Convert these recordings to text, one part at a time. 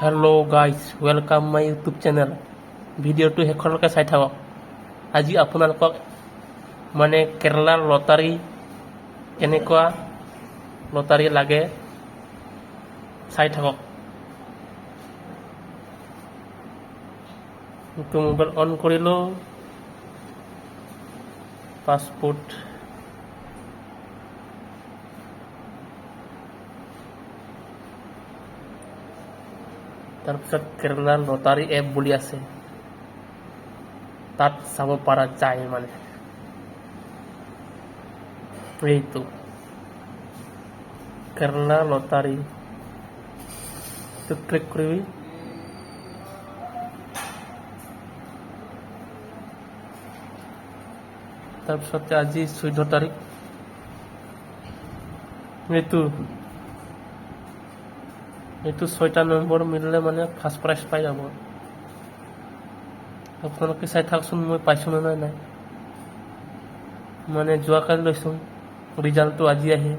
Hello' guys, welcome my YouTube channel. ভিডিঅ'টো শেষলৈকে চাই থাকক। আজি আপোনালোকক কেৰেলাৰ লটাৰী কেনেকুৱা লটাৰী লাগে চাই থাকক। এইটো মোবাইল অন কৰিলোঁ, পাছপোৰ্ট তাৰপিছত কেৰেলাৰ লটাৰী এপ বুলি আছে, তাত চাব পৰা যায়। এইটো কেৰেলা লটাৰী ক্লিক কৰিবি। তাৰপিছতে আজি 14 তাৰিখ। এইটো 6টা নম্বৰ মিলিলে ফাৰ্ষ্ট প্ৰাইজ পাই যাব। আপোনালোকে চাই থাকচোন, মই পাইছোঁ নে নাই। যোৱাকালি লৈছোঁ, ৰিজাল্টটো আজি আহে।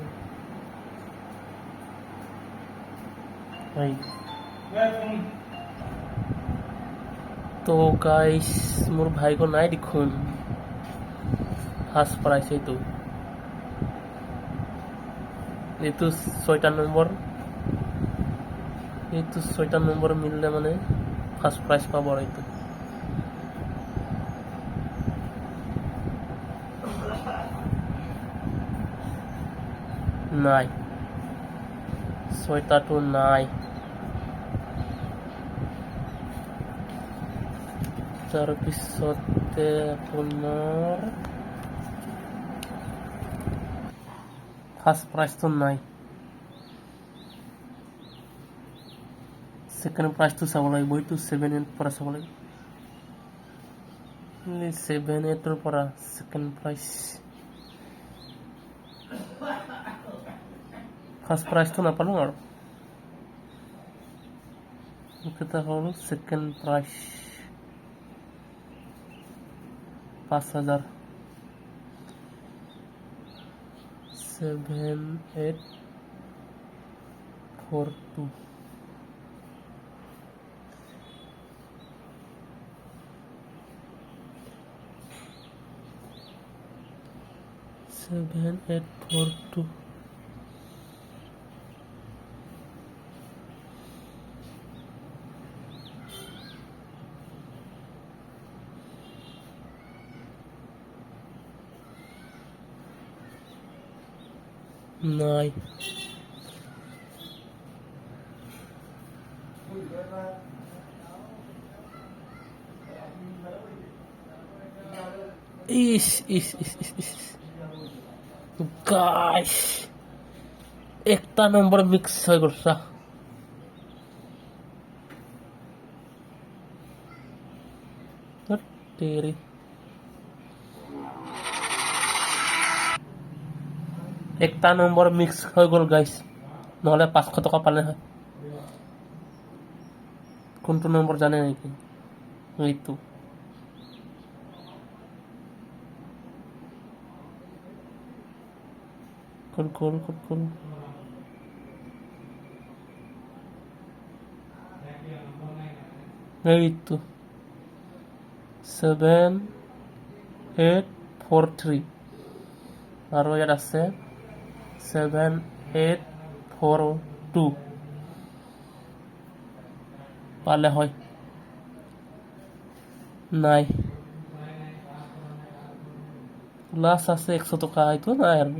তো গাইছ, মোৰ ভাগ্য নাই দেখোন ফাৰ্ষ্ট প্ৰাইজ। এইটো 6টা নম্বৰ। এইটো 6টা নম্বৰ মিলিলে ফাৰ্ষ্ট প্ৰাইজ পাব। এইটো নাই, 6টাটো নাই। তাৰপিছতে আপোনাৰ ফাৰ্ষ্ট প্ৰাইজটো নাই। ছেকেণ্ড প্ৰাইজটো চাব লাগিব। এইটো 7-8 পৰা চাব লাগিব। 7-8 পৰা ছেকেণ্ড প্ৰাইজ। ফাৰ্ষ্ট প্ৰাইজটো নাপালোঁ আৰু এটা হ'ল ছেকেণ্ড প্ৰাইজ 5,000। 7842 7842 নাই। গাইস, একটা নম্বৰ মিক্স হয়ে গেছে। একটা নম্বৰ মিক্স হৈ গ'ল গাইছ, নহ'লে 500 টকা পালে হয়। কোনটো নম্বৰ জানে নেকি? এইটো কোন এইটো 7843 আৰু ইয়াত আছে 7842 পালে হয়। নাই, লাষ্ট আছে 100 টকা। এইটো নাই আৰু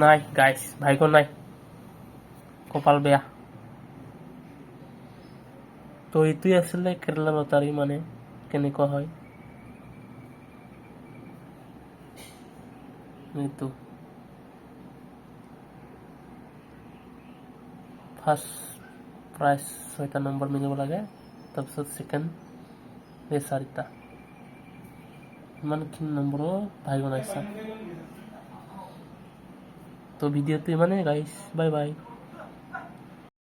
নাই গাইছ, ভাগ্য নাই, কপাল বেয়া। তো এইটোৱে আছিলে কেৰেলা লটাৰী কেনেকুৱা হয়। এইটো ফাৰ্ষ্ট প্ৰাইজ 6টা নম্বৰ মিলিব লাগে, তাৰপিছত ছেকেণ্ড 4টা। ইমানখিনি নম্বৰো ভাগ্য নাই। তো ভিডিঅ'টো ইমানেই গাইছ, বাই বাই।